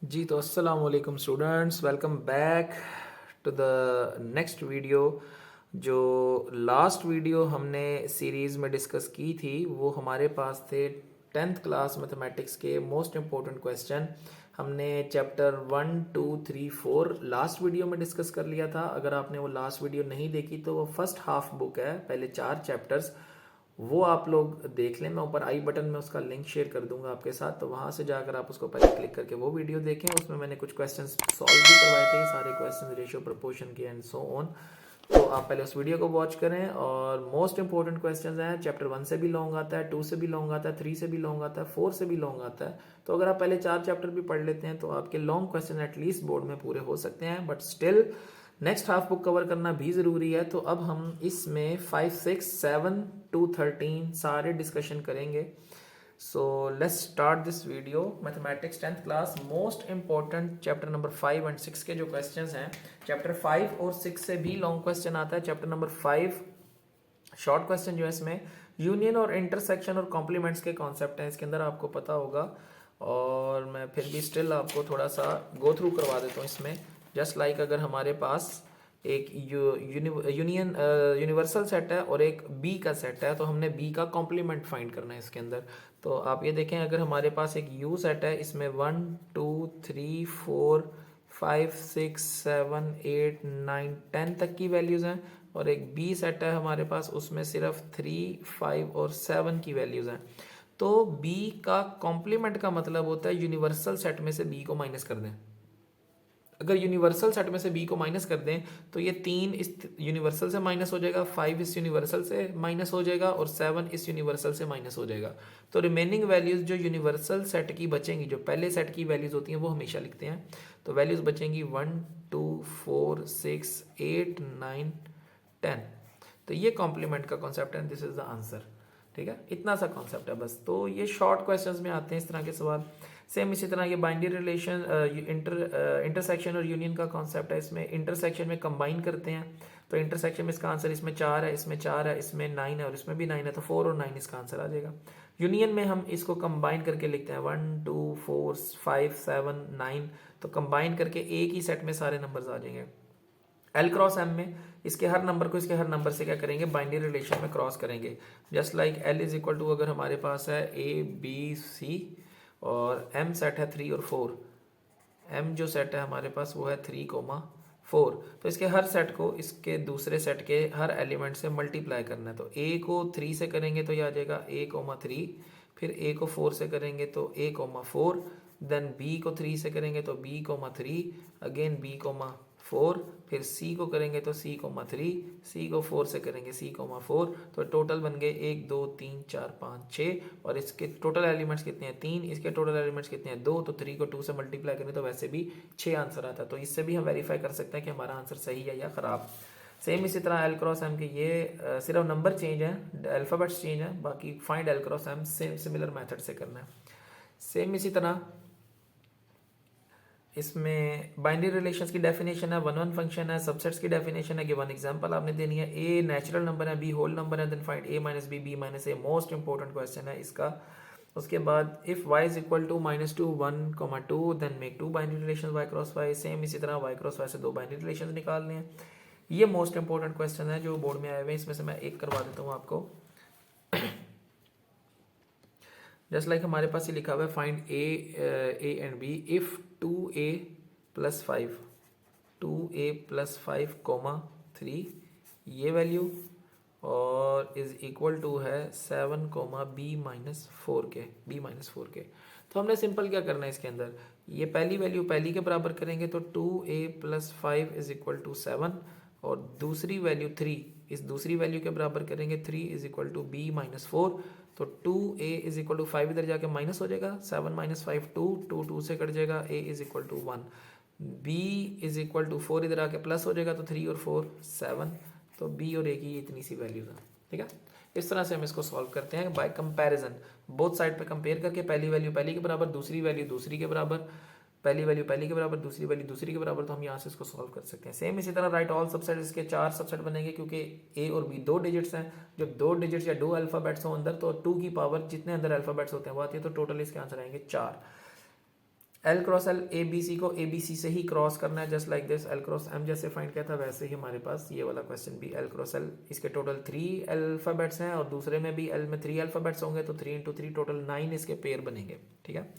जी तो अस्सलाम वालेकुम students, welcome back to the next video. जो लास्ट वीडियो हमने सीरीज़ में डिस्कस की थी वो हमारे पास थे 10th क्लास मैथमेटिक्स के मोस्ट इम्पोर्टेंट क्वेश्चन। हमने चैप्टर 1, 2, 3, 4 लास्ट वीडियो में डिस्कस कर लिया था। अगर आपने वो लास्ट वीडियो नहीं देखी तो वो फर्स्ट हाफ बुक है, पहले 4 चैप्टर्स, वो आप लोग देख लें। मैं ऊपर आई बटन में उसका लिंक शेयर कर दूंगा आपके साथ, तो वहां से जाकर आप उसको पहले क्लिक करके वो वीडियो देखें। उसमें मैंने कुछ क्वेश्चंस सॉल्व भी करवाए थे, सारे क्वेश्चंस रेशियो प्रोपोर्शन के एंड सो ऑन। तो आप पहले उस वीडियो को वॉच करें। और मोस्ट इंपॉर्टेंट क्वेश्चंस हैं, चैप्टर 1 से भी लॉन्ग आता है, 2 से भी लॉन्ग आता है, 3 से भी लॉन्ग आता है, 4 से भी लॉन्ग आता है। तो अगर आप पहले 4 चैप्टर भी पढ़ लेते हैं तो आपके लॉन्ग क्वेश्चन एटलीस्ट बोर्ड में पूरे हो सकते हैं। But still next half book cover करना भी ज़रूरी है। तो अब हम इसमें 5, 6, 7 to 13 सारे डिस्कशन करेंगे। So let's start this video. Mathematics 10th class most important chapter number 5 and 6 के जो क्वेश्चंस हैं, चैप्टर 5 और 6 से भी लॉन्ग क्वेश्चन आता है। चैप्टर नंबर 5 शॉर्ट क्वेश्चन जो है इसमें यूनियन और इंटरसेक्शन और कॉम्प्लीमेंट्स के कॉन्सेप्ट हैं, इसके अंदर आपको पता होगा। और मैं फिर भी स्टिल आपको थोड़ा सा गो थ्रू करवा देता हूँ इसमें। जस्ट लाइक अगर हमारे पास एक यूनिवर्सल सेट है और एक बी का सेट है, तो हमने बी का कॉम्प्लीमेंट फाइंड करना है इसके अंदर। तो आप ये देखें, अगर हमारे पास एक यू सेट है, इसमें 1, 2, 3, 4, 5, 6, 7, 8, 9, 10 तक की वैल्यूज़ हैं। और एक बी सेट है हमारे पास, उसमें सिर्फ 3, 5 और 7 की वैल्यूज़ हैं। तो बी का कॉम्प्लीमेंट का मतलब होता है यूनिवर्सल सेट में से बी को माइनस कर दें। अगर यूनिवर्सल सेट में से बी को माइनस कर दें तो ये 3 इस यूनिवर्सल से माइनस हो जाएगा, 5 इस यूनिवर्सल से माइनस हो जाएगा और 7 इस यूनिवर्सल से माइनस हो जाएगा। तो रिमेनिंग वैल्यूज जो यूनिवर्सल सेट की बचेंगी, जो पहले सेट की वैल्यूज होती हैं वो हमेशा लिखते हैं। तो वैल्यूज बचेंगी 1, 2, 4, 6, 8, 9, 10। तो ये कॉम्प्लीमेंट का कॉन्सेप्ट है, दिस इज द आंसर। ठीक है, इतना सा कॉन्सेप्ट है बस। तो ये शॉर्ट क्वेश्चंस में आते हैं इस तरह के सवाल। सेम इसी तरह ये बाइनरी रिलेशन, इंटरसेक्शन और यूनियन का कॉन्सेप्ट है। इसमें इंटरसेक्शन में कंबाइन करते हैं। तो इंटरसेक्शन में इसका आंसर इसमें 4 है, इसमें 4 है, इसमें 9 है और इसमें भी 9 है, तो 4 और 9 इसका आंसर आ जाएगा। यूनियन में हम इसको कंबाइन करके लिखते हैं 1, 2, 4, 5, 7, 9। तो कंबाइन करके एक ही सेट में सारे नंबर्स आ जाएंगे। एल क्रॉस एम में इसके हर नंबर को इसके हर नंबर से क्या करेंगे, बाइनरी रिलेशन में क्रॉस करेंगे। Just like L is equal to, अगर हमारे पास है ए बी सी और एम सेट है 3 और 4, एम जो सेट है हमारे पास वो है 3, 4। तो इसके हर सेट को इसके दूसरे सेट के हर एलिमेंट से मल्टीप्लाई करना है। तो ए को 3 से करेंगे तो ये आ जाएगा a, 3। फिर ए को 4 से करेंगे तो a, 4। देन बी को 3 से करेंगे तो b, 3। Again b, 4। फिर सी को करेंगे तो c, 3। सी को 4 से करेंगे c, 4। तो टोटल बन गए 1, 2, 3, 4, 5, 6। और इसके टोटल एलिमेंट्स कितने हैं, 3। इसके टोटल एलिमेंट्स कितने हैं, 2। तो 3 को 2 से मल्टीप्लाई करें तो वैसे भी 6 आंसर आता है। तो इससे भी हम वेरीफाई कर सकते हैं कि हमारा आंसर सही है या ख़राब। सेम इसी तरह एल क्रॉस एम के ये सिर्फ नंबर चेंज है, अल्फ़ाबेट्स चेंज है, बाकी find L cross M same similar method से करना है। सेम इसी तरह इसमें बाइनरी रिलेशंस की डेफिनेशन है, 1, 1 फंक्शन है, सबसेट्स की डेफिनेशन है, गिवन एग्जांपल आपने देनी है। ए नेचुरल नंबर है, बी होल नंबर है, then find A minus B, B minus A, most important question है इसका। उसके बाद if y is equal to -2, 1, 2, then make 2 binary relations y cross y। Same इसी तरह y क्रॉस y से 2 binary relations निकालने हैं। ये मोस्ट इंपॉर्टेंट क्वेश्चन है जो बोर्ड में आए हुए हैं। इसमें से मैं एक करवा देता हूँ आपको। जस्ट लाइक हमारे पास ये लिखा हुआ है, find A and B if 2a + 5, 2a + 5, 3 ये वैल्यू और इज इक्वल टू है 7, b-4 के। तो हमने सिंपल क्या करना है इसके अंदर, ये पहली वैल्यू पहली के बराबर करेंगे तो 2a + 5 = 7। और दूसरी वैल्यू 3 इस दूसरी वैल्यू के बराबर करेंगे, 3 = b-4। तो 2a = 5 इधर जाके माइनस हो जाएगा, 7 - 5 2, 2 से कट जाएगा, a = 1। b = 4 इधर आके प्लस हो जाएगा, तो 3 और 4 7। तो b और a की इतनी सी वैल्यूज है। ठीक है, इस तरह से हम इसको सॉल्व करते हैं बाय कंपैरिजन। बोथ साइड पे कंपेयर करके पहली वैल्यू पहली के बराबर, दूसरी वैल्यू दूसरी के बराबर, पहली वैल्यू पहली के बराबर, दूसरी वैल्यू दूसरी के बराबर, तो हम यहाँ से इसको सॉल्व कर सकते हैं। सेम इसी तरह राइट ऑल सबसेट, इसके 4 सबसेट बनेंगे क्योंकि ए और बी 2 डिजिट्स हैं। जब 2 डिजिट्स या 2 अल्फ़ाबेट्स हो अंदर तो 2 की पावर जितने अंदर अल्फ़ाबेट्स होते हैं वो आती है, तो टोटल इसके आंसर आएंगे 4। L cross L, A B C को ए बी सी से ही क्रॉस करना है, just like this. L cross M जैसे फाइंड किया था वैसे ही हमारे पास ये वाला क्वेश्चन भी एल क्रॉस एल, इसके टोटल 3 अल्फ़ाबेट्स हैं और दूसरे में भी एल में 3 अल्फ़ाबेट्स होंगे, तो 3 × 3 टोटल 9 इसके पेयर बनेंगे। ठीक है,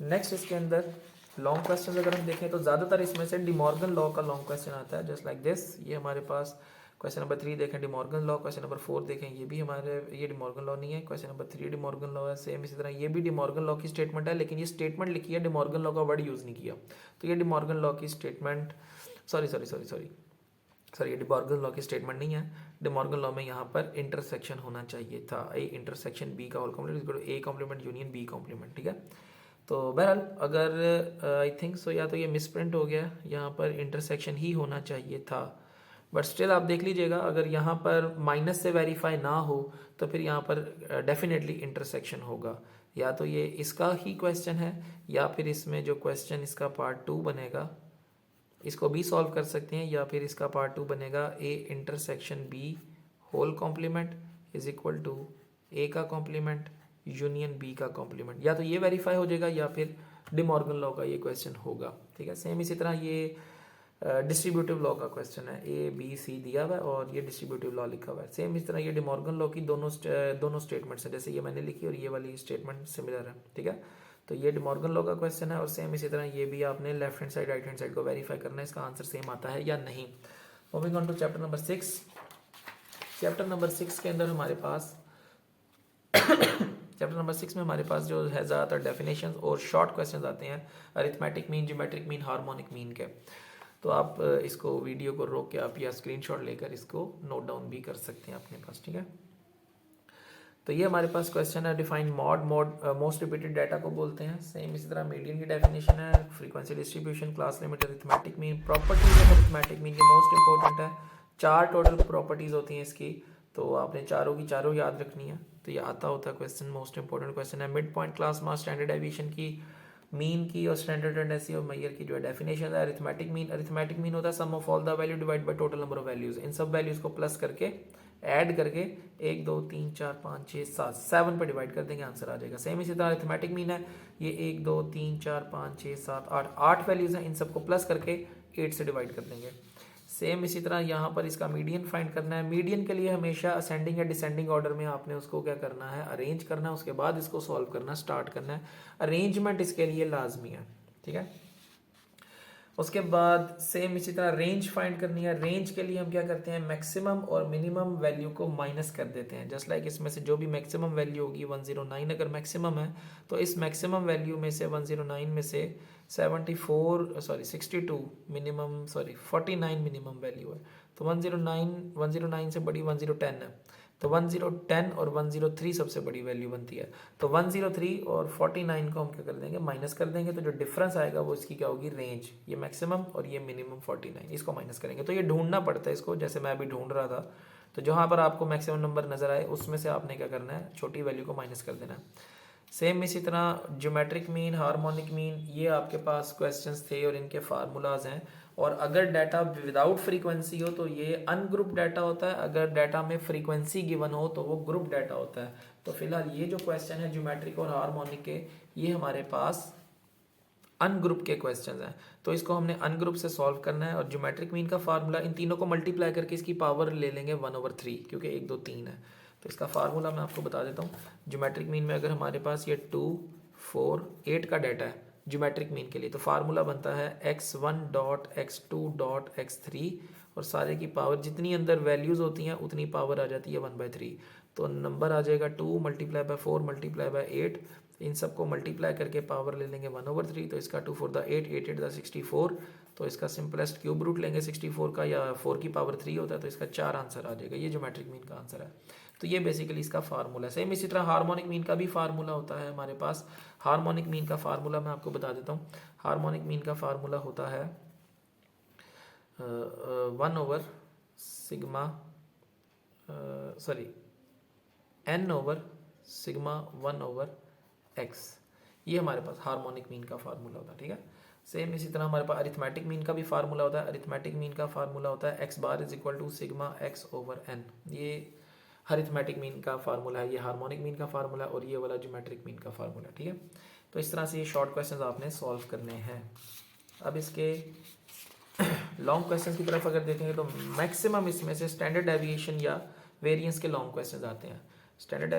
नेक्स्ट इसके अंदर लॉन्ग क्वेश्चन अगर हम देखें तो ज़्यादातर इसमें से डिमॉर्गन लॉ का लॉन्ग क्वेश्चन आता है, जस्ट लाइक दिस। ये हमारे पास क्वेश्चन नंबर 3 देखें डिमॉर्गन लॉ, क्वेश्चन नंबर 4 देखें ये भी हमारे, ये डिमॉर्गन लॉ नहीं है, क्वेश्चन नंबर 3 डिमॉर्गन लॉ है। सेम इसी तरह ये भी डिमॉर्गन लॉ की स्टेटमेंट है, लेकिन ये स्टेटमेंट लिखी है, डिमॉर्गन लॉ का वर्ड यूज़ नहीं किया, तो ये डिमॉर्गन लॉ की स्टेटमेंट, सॉरी ये डिमॉर्गन लॉ की स्टेटमेंट नहीं है। डिमॉर्गन लॉ में यहाँ पर इंटरसेक्शन होना चाहिए था, ए इंटरसेक्शन बी का whole complement, A complement union B complement. ठीक है, तो बहरहाल अगर आई थिंक सो या तो ये मिसप्रिंट हो गया, यहाँ पर इंटरसेक्शन ही होना चाहिए था, बट स्टिल आप देख लीजिएगा अगर यहाँ पर माइनस से वेरीफाई ना हो तो फिर यहाँ पर डेफिनेटली इंटरसेक्शन होगा। या तो ये इसका ही क्वेश्चन है या फिर इसमें जो क्वेश्चन इसका पार्ट 2 बनेगा इसको भी सॉल्व कर सकते हैं, या फिर इसका पार्ट 2 बनेगा A intersection B whole complement is equal to A का कॉम्प्लीमेंट यूनियन बी का कॉम्प्लीमेंट। या तो ये वेरीफाई हो जाएगा या फिर डिमॉर्गन लॉ का ये क्वेश्चन होगा। ठीक है, सेम इसी तरह ये डिस्ट्रीब्यूटिव लॉ का क्वेश्चन है, ए बी सी दिया हुआ है और ये डिस्ट्रीब्यूटिव लॉ लिखा हुआ है। सेम इस तरह ये डिमॉर्गन लॉ की दोनों स्टेटमेंट्स हैं, जैसे ये मैंने लिखी और ये वाली स्टेटमेंट सिमिलर है। ठीक है, तो ये डिमॉर्गन लॉ का क्वेश्चन है और सेम इसी तरह ये भी आपने left hand side right hand side को वेरीफाई करना है इसका आंसर सेम आता है या नहीं। Moving on to chapter number 6। Chapter number 6 के अंदर हमारे पास चैप्टर नंबर 6 में हमारे पास जो है ज़्यादातर डेफिनेशन और शॉर्ट क्वेश्चन आते हैं arithmetic mean, geometric mean, harmonic mean के। तो आप इसको वीडियो को रोक के आप या स्क्रीनशॉट लेकर इसको नोट डाउन भी कर सकते हैं अपने पास। ठीक है, तो ये हमारे पास क्वेश्चन है define mod most repeated data को बोलते हैं। सेम इसी तरह मीडियन की डेफिनेशन है, frequency distribution, class limit, arithmetic mean, properties of arithmetic mean की मोस्ट इंपॉर्टेंट है। 4 टोटल प्रॉपर्टीज होती हैं इसकी, तो आपने चारों की चारों याद रखनी है, तो ये आता होता है क्वेश्चन, मोस्ट इंपॉर्टेंट क्वेश्चन है। मिड पॉइंट, क्लास मास, स्टैंडर्ड डेविएशन की, मीन की और स्टैंडर्ड टेंडेंसी और मेजर की जो है डेफिनेशन है। अरिथमेटिक मीन होता है sum of all the value divide by total number of values, इन सब वैल्यूज को प्लस करके ऐड करके 1 2 3 4 5 6 7 7 पे डिवाइड कर देंगे, आंसर आ जाएगा। सेम इसी तरह अरिथमेटिक मीन है, ये 1 2 3 4 5 6 7 8 वैल्यूज हैं, इन सबको प्लस करके 8 से डिवाइड कर देंगे। सेम इसी तरह यहाँ पर इसका मीडियन फाइंड करना है। मीडियन के लिए हमेशा असेंडिंग या डिसेंडिंग ऑर्डर में आपने उसको क्या करना है, अरेंज करना है, उसके बाद इसको सॉल्व करना स्टार्ट करना है। अरेंजमेंट इसके लिए लाजमी है। ठीक है, उसके बाद सेम इसी तरह रेंज फाइंड करनी है। रेंज के लिए हम क्या करते हैं, मैक्सिमम और मिनिमम वैल्यू को माइनस कर देते हैं, जस्ट लाइक इसमें से जो भी मैक्सिमम वैल्यू होगी 109 अगर मैक्सिमम है तो इस मैक्सिमम वैल्यू में से 109 में से 62 मिनिमम 49 मिनिमम वैल्यू है, तो 109 से बड़ी 1010 है, तो 1010 और 103 सबसे बड़ी वैल्यू बनती है, तो 103 और 49 को हम क्या कर देंगे, माइनस कर देंगे, तो जो डिफरेंस आएगा वो इसकी क्या होगी, रेंज। ये मैक्सिमम और ये मिनिमम 49, इसको माइनस करेंगे, तो ये ढूंढना पड़ता है इसको, जैसे मैं अभी ढूंढ रहा था, तो जहाँ पर आपको मैक्सिमम नंबर नजर आए उसमें से आपने क्या करना है, छोटी वैल्यू को माइनस कर देना है। सेम इसी तरह ज्योमेट्रिक मीन, हार्मोनिक मीन, ये आपके पास क्वेश्चंस थे और इनके फार्मूलाज हैं। और अगर डाटा विदाउट फ्रीक्वेंसी हो तो ये अनग्रुप डाटा होता है, अगर डाटा में फ्रीक्वेंसी गिवन हो तो वो ग्रुप डाटा होता है। तो फिलहाल ये जो क्वेश्चन है ज्योमेट्रिक और हार्मोनिक के, ये हमारे पास अनग्रुप के क्वेश्चंस हैं, तो इसको हमने अनग्रुप से सॉल्व करना है। और ज्योमेट्रिक मीन का फार्मूला, इन तीनों को मल्टीप्लाई करके इसकी पावर ले लेंगे 1/3, क्योंकि 1 2 3 है, तो इसका फार्मूला मैं आपको बता देता हूँ। ज्योमेट्रिक मीन में अगर हमारे पास ये 2 4 8 का डाटा है ज्योमेट्रिक मीन के लिए, तो फार्मूला बनता है x1 dot x2 dot x3, और सारे की पावर जितनी अंदर वैल्यूज होती हैं उतनी पावर आ जाती है 1/3, तो नंबर आ जाएगा 2 मल्टीप्लाई बाय 4 मल्टीप्लाई बाय 8, इन सबको मल्टीप्लाई करके पावर ले लेंगे 1/3, तो इसका 2 4 द 8 8 8 द 64, तो इसका सिंपलेस्ट क्यूब रूट लेंगे 64 का, या 4 की पावर 3 होता है, तो इसका 4 आंसर आ जाएगा। ये ज्योमेट्रिक मीन का आंसर है, तो ये बेसिकली इसका फार्मूला है। सेम इसी तरह हार्मोनिक मीन का भी फार्मूला होता है हमारे पास। हार्मोनिक मीन का फार्मूला मैं आपको बता देता हूँ। हार्मोनिक मीन का फार्मूला होता है 1/n/(1/x), ये हमारे पास हार्मोनिक मीन का फार्मूला होता है, ठीक है। सेम इसी तरह हमारे पास अरिथमेटिक मीन का भी फार्मूला होता है। अरिथमेटिक मीन का फार्मूला होता है X bar is equal to sigma X over N. ये अरिथमेटिक मीन का फार्मूला है, ये हार्मोनिक मीन का फार्मूला है, और ये वाला ज्योमेट्रिक मीन का फार्मूला, ठीक है। तो इस तरह से ये शॉर्ट क्वेश्चंस आपने सॉल्व करने हैं। अब इसके लॉन्ग क्वेश्चन की तरफ अगर देखेंगे तो मैक्सिमम इसमें से स्टैंडर्ड डेविएशन या वेरिएंस के लॉन्ग क्वेश्चंस आते हैं। Standard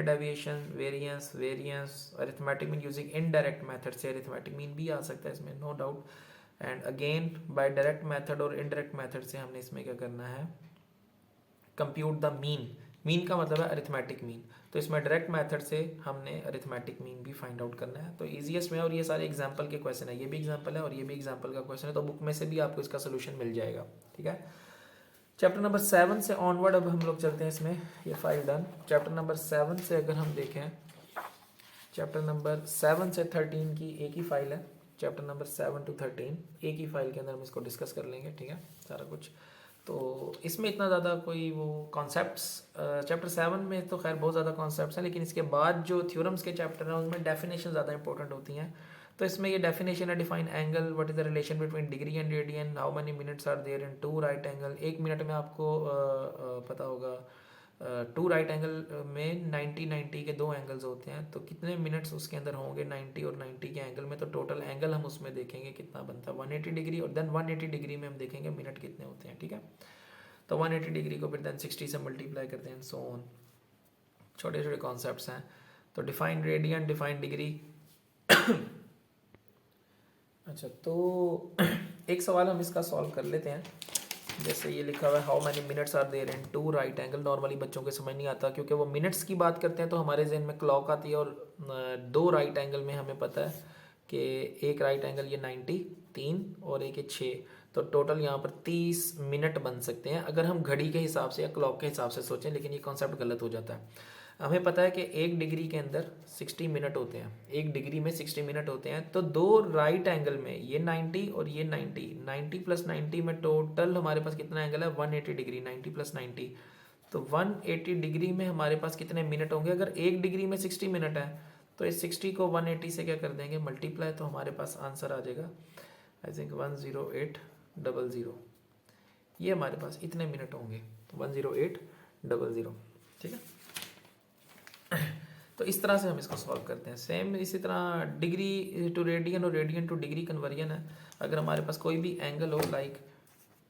deviation, variance, arithmetic mean using indirect method से अरिथमेटिक मीन भी आ सकता है इसमें, no doubt. And again by direct method और इनडायरेक्ट मेथड से हमने इसमें क्या करना है, कंप्यूट द मीन। मीन का मतलब है अरिथमेटिक मीन, तो इसमें डायरेक्ट मेथड से हमने अरिथमेटिक मीन भी फाइंड आउट करना है। तो ईजीएस्ट में, और ये सारे एग्जांपल के क्वेश्चन है, ये भी एग्जांपल है और ये भी एग्जांपल का क्वेश्चन है, तो बुक में से भी आपको इसका सोल्यूशन मिल जाएगा, ठीक है। चैप्टर नंबर 7 से ऑनवर्ड अब हम लोग चलते हैं इसमें, ये 5 डन। चैप्टर नंबर 7 से अगर हम देखें, चैप्टर नंबर 7 से 13 की एक ही फाइल है। चैप्टर नंबर 7 to 13 एक ही फाइल के अंदर हम इसको डिस्कस कर लेंगे, ठीक है, सारा कुछ। तो इसमें इतना ज़्यादा कोई वो कॉन्सेप्ट्स, चैप्टर 7 में तो खैर बहुत ज़्यादा कॉन्सेप्ट्स हैं, लेकिन इसके बाद जो थ्योरम्स के चैप्टर हैं उनमें डेफिनेशन ज़्यादा इंपॉर्टेंट होती हैं। तो इसमें ये डेफिनेशन है, define angle, what is the relation between degree and radian, how many minutes are there in two right angle. एक मिनट में आपको पता होगा टू राइट एंगल में 90 के दो एंगल्स होते हैं, तो कितने मिनट्स उसके अंदर होंगे 90 और 90 के एंगल में, तो टोटल एंगल हम उसमें देखेंगे कितना बनता है 180 डिग्री, और देन 180 डिग्री में हम देखेंगे मिनट कितने होते हैं, ठीक है। तो 180 डिग्री को फिर देन 60 से मल्टीप्लाई करते हैं, सो ऑन। छोटे छोटे कॉन्सेप्ट्स हैं। तो डिफाइन रेडियन, डिफाइन डिग्री। अच्छा, तो एक सवाल हम इसका सॉल्व कर लेते हैं। जैसे ये लिखा हुआ है, how many minutes are there in two right angle. Normally बच्चों के समझ नहीं आता, क्योंकि वो मिनट्स की बात करते हैं तो हमारे जहन में क्लॉक आती है, और दो राइट एंगल में हमें पता है कि एक राइट एंगल ये 90 3 और एक 6, तो टोटल यहाँ पर 30 मिनट बन सकते हैं अगर हम घड़ी के हिसाब से या क्लॉक के हिसाब से सोचें, लेकिन ये कॉन्सेप्ट गलत हो जाता है। हमें पता है कि एक डिग्री के अंदर 60 मिनट होते हैं, एक डिग्री में 60 मिनट होते हैं, तो दो राइट एंगल में ये 90 और ये 90 प्लस 90 में टोटल हमारे पास कितना एंगल है 180 डिग्री, 90 प्लस 90, तो 180 डिग्री में हमारे पास कितने मिनट होंगे। अगर एक डिग्री में 60 मिनट है तो इस 60 को 180 से क्या कर देंगे मल्टीप्लाई, तो हमारे पास आंसर आ जाएगा आई थिंक 10800। ये हमारे पास इतने मिनट होंगे, तो 10800, ठीक है। तो इस तरह से हम इसको सॉल्व करते हैं। सेम इसी तरह डिग्री टू रेडियन और रेडियन टू डिग्री कन्वर्जन है। अगर हमारे पास कोई भी एंगल हो लाइक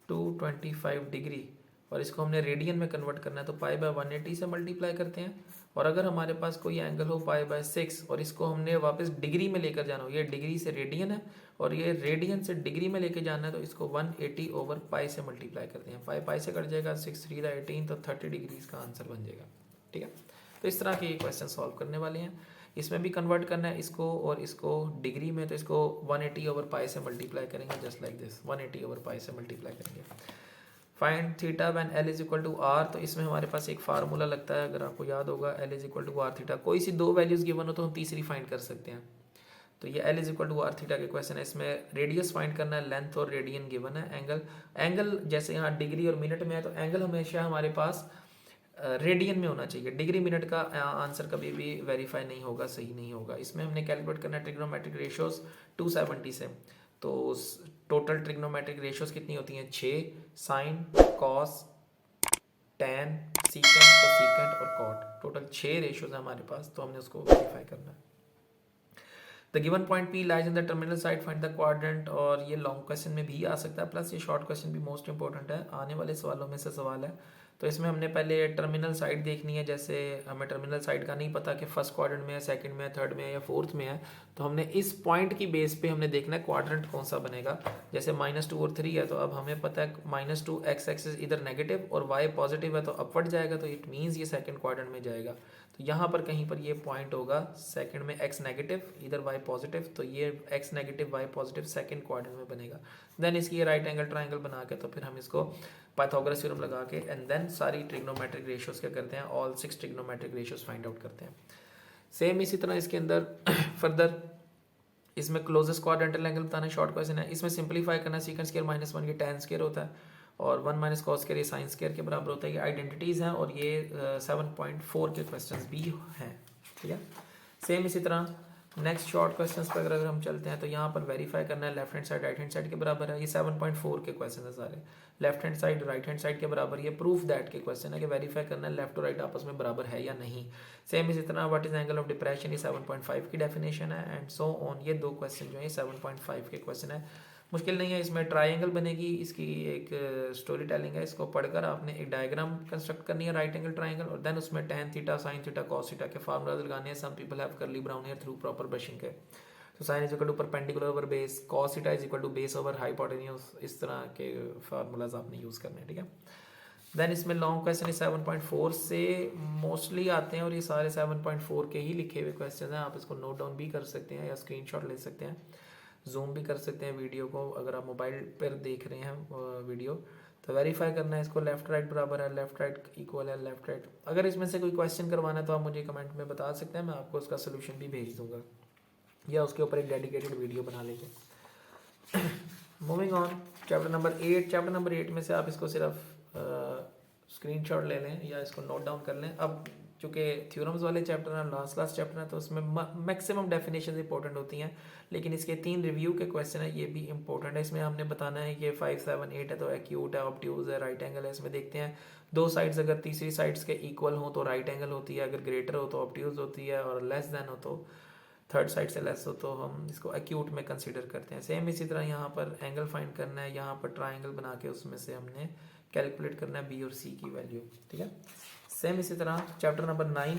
225 डिग्री और इसको हमने रेडियन में कन्वर्ट करना है, तो पाई बाय 180 से मल्टीप्लाई करते हैं। और अगर हमारे पास कोई एंगल हो पाई बाय 6 और इसको हमने वापस डिग्री में लेकर जाना हो, ये डिग्री से रेडियन है और ये रेडियन से डिग्री में लेकर जाना है, तो इसको 180 ओवर पाई से मल्टीप्लाई करते हैं। पाई से कट जाएगा 6 3 18, तो 30 डिग्री इसका आंसर बन जाएगा, ठीक है। तो इस तरह के क्वेश्चन सॉल्व करने वाले हैं। इसमें भी कन्वर्ट करना है इसको और इसको डिग्री में, तो इसको 180 ओवर पाई से मल्टीप्लाई करेंगे, just like this, 180 over pi से मल्टीप्लाई करेंगे। Find theta when L is equal to R, तो इसमें हमारे पास एक फार्मूला लगता है, अगर आपको याद होगा, L is equal to R theta. कोई सी दो वैल्यूज गिवन हो तो हम तीसरी फाइंड कर सकते हैं। तो ये L is equal to R theta के क्वेश्चन है। इसमें रेडियस फाइंड करना है, लेंथ और रेडियन गिवन है। एंगल जैसे यहाँ डिग्री और मिनट में है, तो एंगल हमेशा हमारे पास रेडियन में होना चाहिए। डिग्री मिनट का आंसर कभी भी वेरीफाई नहीं होगा, सही नहीं होगा। इसमें हमने कैलकुलेट करना है ट्रिग्नोमेट्रिक रेशियोज 270 से, तो टोटल ट्रिग्नोमेट्रिक रेशियोज कितनी होती हैं 6, sine, cos, tan, secant, cosecant और कॉट, टोटल 6 रेशियोज है हमारे पास, तो हमने उसको वेरीफाई करना है। The given point P lies in the terminal side, find the quadrant, और ये लॉन्ग क्वेश्चन में भी आ सकता है, प्लस ये शॉर्ट क्वेश्चन भी मोस्ट इंपॉर्टेंट है, आने वाले सवालों में से सवाल है। तो इसमें हमने पहले टर्मिनल साइड देखनी है। जैसे हमें टर्मिनल साइड का नहीं पता कि फर्स्ट क्वाड्रेंट में है, सेकंड में है, थर्ड में है या फोर्थ में है, तो हमने इस पॉइंट की बेस पे हमने देखना है क्वाड्रेंट कौन सा बनेगा। जैसे -2 और 3 है, तो अब हमें पता है -2 एक्स एक्सिस इधर नेगेटिव और y पॉजिटिव है, तो अपवर्ड जाएगा, तो इट मीन्स ये सेकंड क्वाड्रेंट में जाएगा। तो यहाँ पर कहीं पर ये पॉइंट होगा सेकंड में x नेगेटिव, इधर y पॉजिटिव, तो ये x negative y positive second quadrant में बनेगा। देन इसकी ये राइट एंगल ट्राइंगल बना के, तो फिर हम इसको पाइथागोरस थ्योरम लगा के एंड देन सारी ट्रिग्नोमेट्रिक रेशियोज क्या करते हैं, all 6 trigonometric ratios find out करते हैं। सेम इसी तरह इसके अंदर फर्दर इसमें क्लोजेस्ट क्वाड्रेंटल एंगल बताना है, शॉर्ट क्वेश्चन है। इसमें सिंपलीफाई करना, सेकंड स्क्वायर -1 ये tan स्क्वायर होता है और 1 माइनस कॉस स्क्वायर ये साइन स्क्वायर के बराबर होता है। ये आइडेंटिटीज हैं और ये 7.4 के क्वेश्चंस भी हैं, ठीक है। सेम इसी तरह नेक्स्ट शॉर्ट क्वेश्चन पर अगर हम चलते हैं तो यहाँ पर वेरीफाई करना है left hand side right hand side के बराबर है। ये 7.4 के क्वेश्चन है सारे, left hand side right hand side के बराबर। ये प्रूफ दैट के क्वेश्चन है कि वेरीफाई करना है लेफ्ट और राइट आपस में बराबर है या नहीं। सेम इसी तरह what is angle of depression, ये 7.5 की डेफिनेशन है एंड सो ऑन। ये दो क्वेश्चन जो है 7.5 के क्वेश्चन है। मुश्किल नहीं है, इसमें ट्राइंगल बनेगी, इसकी एक स्टोरी टेलिंग है। इसको पढ़कर आपने एक डायग्राम कंस्ट्रक्ट करनी है राइट एंगल ट्राइंगल, और देन उसमें tan theta sine theta cos theta के फार्मूलाज लगाने हैं। Some people have curly brown hair through proper brushing के। तो sine is equal to perpendicular over base, cos theta is equal to base over hypotenuse. इस तरह के formulas आपने use करने हैं, ठीक है। देन इसमें लॉन्ग क्वेश्चन 7.4 से मोस्टली आते हैं और ये सारे 7.4 के ही लिखे हुए क्वेश्चन हैं। आप इसको नोट डाउन भी कर सकते हैं या स्क्रीनशॉट ले सकते हैं, जूम भी कर सकते हैं वीडियो को। अगर आप मोबाइल पर देख रहे हैं वीडियो तो वेरीफाई करना है इसको, लेफ्ट राइट बराबर है, लेफ्ट राइट इक्वल है लेफ्ट राइट। अगर इसमें से कोई क्वेश्चन करवाना है तो आप मुझे कमेंट में बता सकते हैं, मैं आपको उसका सोल्यूशन भी भेज दूंगा या उसके ऊपर एक डेडिकेटेड वीडियो बना लेंगे। Moving on, chapter number 8। Chapter number 8 में से आप इसको सिर्फ स्क्रीनशॉट ले लें या इसको नोट डाउन कर लें। अब चूँकि थ्योरम्स वाले चैप्टर हैं, लास्ट चैप्टर है, तो उसमें मैक्सिमम डेफिनेशन इंपॉर्टेंट होती हैं, लेकिन इसके 3 रिव्यू के क्वेश्चन है, ये भी इंपॉर्टेंट है। इसमें हमने बताना है कि 5, 7, 8 है तो एक्यूट है, ऑब्ट्यूज है, राइट एंगल है। इसमें देखते हैं दो साइड्स अगर तीसरी साइड्स के इक्वल हो तो राइट एंगल होती है, अगर ग्रेटर हो तो ऑब्ट्यूज होती है, और लेस देन हो तो थर्ड साइड से लेस हो तो हम इसको एक्यूट में कंसीडर करते हैं। सेम इसी तरह यहाँ पर एंगल फाइंड करना है, यहाँ पर ट्राइंगल बना के उसमें से हमने कैलकुलेट करना है बी और सी की वैल्यू, ठीक है। सेम इसी तरह चैप्टर नंबर 9।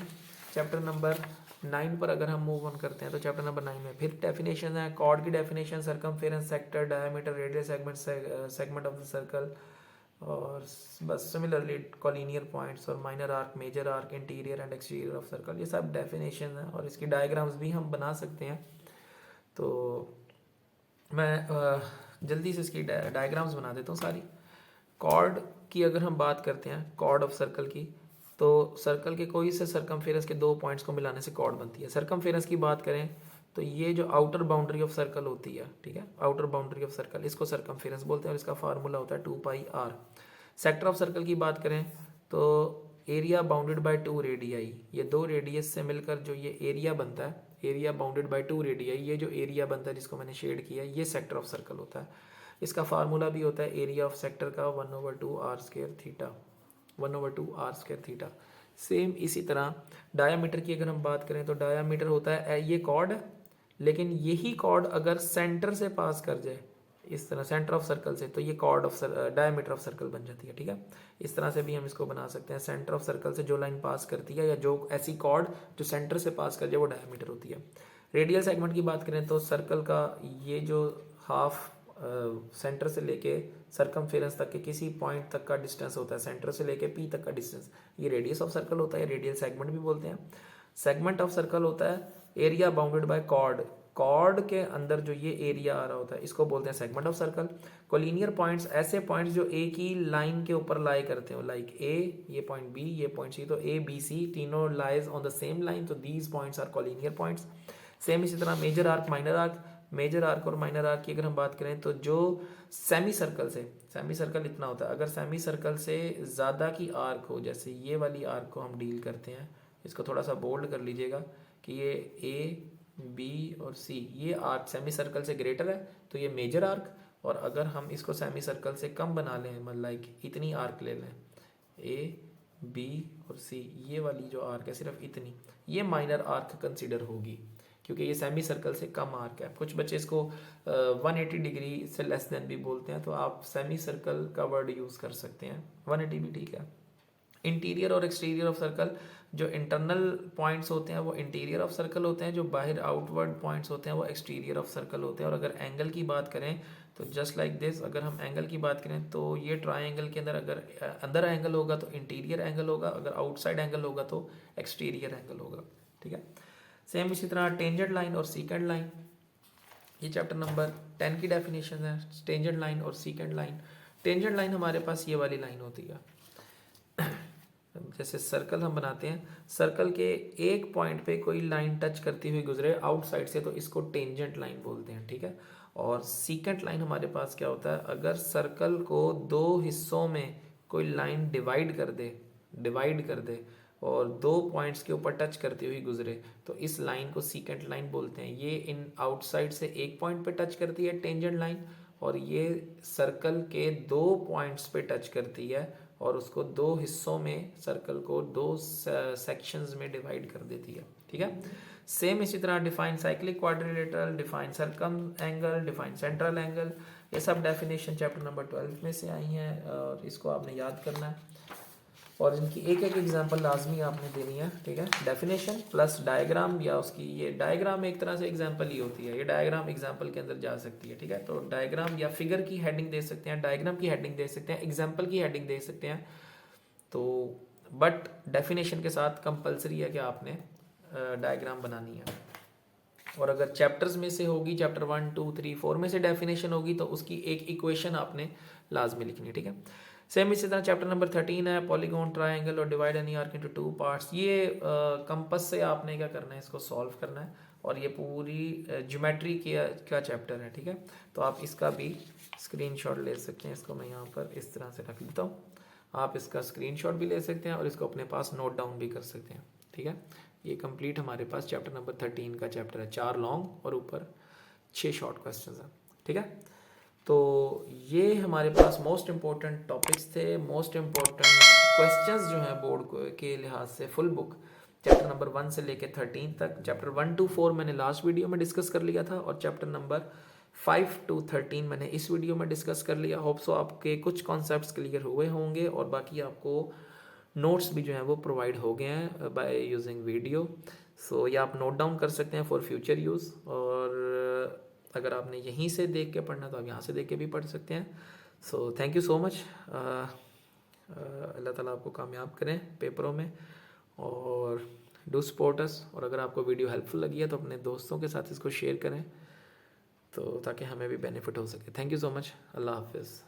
चैप्टर नंबर 9 पर अगर हम मूव ऑन करते हैं तो चैप्टर नंबर 9 में फिर डेफिनेशन है। कॉर्ड की definition, circumference, sector, diameter, radius, segment of the circle, और बस सिमिलरली कॉलिनियर पॉइंट्स और minor arc, major arc, interior and exterior of circle, ये सब डेफिनेशन है और इसकी डायग्राम्स भी हम बना सकते हैं। तो मैं जल्दी से इसकी डायग्राम्स बना देता हूँ सारी। कॉर्ड की अगर हम बात करते हैं, कॉर्ड ऑफ सर्कल की, तो सर्कल के कोई से सर्कमफेरेंस के 2 पॉइंट्स को मिलाने से कॉर्ड बनती है। सर्कमफेरेंस की बात करें तो ये जो आउटर बाउंड्री ऑफ सर्कल होती है, ठीक है, आउटर बाउंड्री ऑफ सर्कल, इसको सर्कमफेरेंस बोलते हैं और इसका फार्मूला होता है 2πr। सेक्टर ऑफ सर्कल की बात करें तो एरिया बाउंडेड बाय 2 रेडियाई, ये 2 रेडियस से मिलकर जो ये एरिया बनता है, एरिया बाउंडेड बाय 2 रेडियाई, ये जो एरिया बनता है जिसको मैंने शेड किया है, ये सेक्टर ऑफ सर्कल होता है। इसका फार्मूला भी होता है एरिया ऑफ सेक्टर का 1/2r² theta, 1/2r² theta. Same इसी तरह डायामीटर की अगर हम बात करें तो डायामीटर होता है, ये कॉर्ड है, लेकिन यही कॉर्ड अगर सेंटर से पास कर जाए, इस तरह सेंटर ऑफ सर्कल से, तो ये chord of diameter of circle बन जाती है, ठीक है। इस तरह से भी हम इसको बना सकते हैं, सेंटर ऑफ सर्कल से जो लाइन पास करती है या जो ऐसी कॉर्ड जो सेंटर से पास कर जाए वो डायमीटर होती है। रेडियल सेगमेंट की बात करें तो सर्कल का ये जो हाफ सेंटर से लेके सर्कमफेरेंस तक के किसी पॉइंट तक का डिस्टेंस होता है, सेंटर से लेके पी तक का डिस्टेंस, ये रेडियस ऑफ सर्कल होता है, रेडियल सेगमेंट भी बोलते हैं। सेगमेंट ऑफ सर्कल होता है area bounded by chord, chord के अंदर जो ये एरिया आ रहा होता है इसको बोलते हैं segment of circle. Collinear points, ऐसे पॉइंट्स जो एक ही लाइन के ऊपर लाई करते हो, लाइक ए, ये पॉइंट बी, ये पॉइंट सी, तो ए बी सी तीनों lies on the same line, तो these points are collinear points. Same इसी तरह major arc, minor arc, major arc और माइनर आर्क की अगर हम बात करें तो जो सेमी सर्कल से, सेमी सर्कल इतना होता है, अगर सेमी सर्कल से ज़्यादा की आर्क हो, जैसे ये वाली आर्क को हम डील करते हैं, इसको थोड़ा सा बोल्ड कर लीजिएगा कि ये ए बी और सी, ये आर्क सेमी सर्कल से ग्रेटर है तो ये मेजर आर्क, और अगर हम इसको सेमी सर्कल से कम बना लें, मतलब लाइक इतनी आर्क ले लें, ए बी और सी, ये वाली जो आर्क है सिर्फ इतनी, ये माइनर आर्क कंसिडर होगी क्योंकि ये सेमी सर्कल से कम आर्क है। कुछ बच्चे इसको 180 डिग्री से लेस देन भी बोलते हैं, तो आप सेमी सर्कल का वर्ड यूज़ कर सकते हैं, 180 भी ठीक है। इंटीरियर और एक्सटीरियर ऑफ सर्कल, जो इंटरनल पॉइंट्स होते हैं वो इंटीरियर ऑफ सर्कल होते हैं, जो बाहर आउटवर्ड पॉइंट्स होते हैं वो एक्सटीरियर ऑफ सर्कल होते हैं। और अगर एंगल की बात करें तो जस्ट लाइक दिस, अगर हम एंगल की बात करें तो ये ट्राइंगल के अंदर अगर अंदर एंगल होगा तो इंटीरियर एंगल होगा, अगर आउटसाइड एंगल होगा तो एक्सटीरियर एंगल होगा, ठीक है। सेम इसी तरह टेंजेंट लाइन और सीकेंट लाइन, ये चैप्टर नंबर 10 की डेफिनेशन है, टेंजेंट लाइन और सीकेंट लाइन। टेंजेंट लाइन हमारे पास ये वाली लाइन होती है, जैसे सर्कल हम बनाते हैं, सर्कल के एक पॉइंट पे कोई लाइन टच करती हुई गुजरे आउटसाइड से, तो इसको टेंजेंट लाइन बोलते हैं, ठीक है। और सीकेंट लाइन हमारे पास क्या होता है, अगर सर्कल को 2 हिस्सों में कोई लाइन डिवाइड कर दे और 2 पॉइंट्स के ऊपर टच करती हुई गुजरे तो इस लाइन को सीकेंट लाइन बोलते हैं। ये इन आउटसाइड से एक पॉइंट पे टच करती है टेंजेंट लाइन, और ये सर्कल के 2 पॉइंट्स पे टच करती है और उसको 2 हिस्सों में, सर्कल को 2 सेक्शंस में डिवाइड कर देती है। ठीक है, सेम इसी तरह define cyclic quadrilateral, define circum angle, define central angle, ये सब डेफिनेशन चैप्टर नंबर 12 में से आई हैं और इसको आपने याद करना है और इनकी एक एक एग्जांपल लाजमी आपने देनी है। ठीक है, डेफिनेशन प्लस डायग्राम, या उसकी ये डायग्राम एक तरह से एग्जांपल ही होती है, ये डायग्राम एग्जांपल के अंदर जा सकती है। ठीक है, तो डायग्राम या फिगर की हेडिंग दे सकते हैं, डायग्राम की हेडिंग दे सकते हैं, एग्जांपल की हेडिंग दे सकते हैं। तो बट डेफिनेशन के साथ कंपलसरी है कि आपने डायग्राम बनानी है। और अगर चैप्टर्स में से होगी, चैप्टर 1 2 3 4 में से डेफिनेशन होगी तो उसकी एक इक्वेशन आपने लाजमी लिखनी है। ठीक है, सेम इसी तरह चैप्टर नंबर 13 है पॉलीगॉन, ट्रायंगल और divide any arc into 2 parts. ये कंपास से आपने क्या करना है, इसको सॉल्व करना है और ये पूरी ज्योमेट्री का चैप्टर है। ठीक है, तो आप इसका भी स्क्रीनशॉट ले सकते हैं। इसको मैं यहाँ पर इस तरह से रख देता हूँ, आप इसका स्क्रीनशॉट भी ले सकते हैं और इसको अपने पास नोट डाउन भी कर सकते हैं। ठीक है, ये कंप्लीट हमारे पास चैप्टर नंबर 13 का चैप्टर है, 4 लॉन्ग और ऊपर 6 शॉर्ट क्वेश्चंस हैं। ठीक है, तो ये हमारे पास मोस्ट इम्पोर्टेंट टॉपिक्स थे, मोस्ट इम्पोर्टेंट क्वेश्चंस जो हैं बोर्ड के लिहाज से फुल बुक चैप्टर नंबर 1 से लेके 13 तक। चैप्टर 1 to 4 मैंने लास्ट वीडियो में डिस्कस कर लिया था और चैप्टर नंबर 5 to 13 मैंने इस वीडियो में डिस्कस कर लिया। होप सो आपके कुछ कॉन्सेप्ट्स क्लियर हुए होंगे और बाकी आपको नोट्स भी जो हैं वो प्रोवाइड हो गए हैं बाय यूजिंग वीडियो। सो ये आप नोट डाउन कर सकते हैं फॉर फ्यूचर यूज़, और अगर आपने यहीं से देख के पढ़ना तो आप यहाँ से देख के भी पढ़ सकते हैं। So thank you so much. Allah ताला आपको कामयाब करें पेपरों में और डू सपोर्ट अस। और अगर आपको वीडियो हेल्पफुल लगी है तो अपने दोस्तों के साथ इसको शेयर करें तो ताकि हमें भी बेनिफिट हो सके। थैंक यू सो मच, अल्लाह हाफिज़।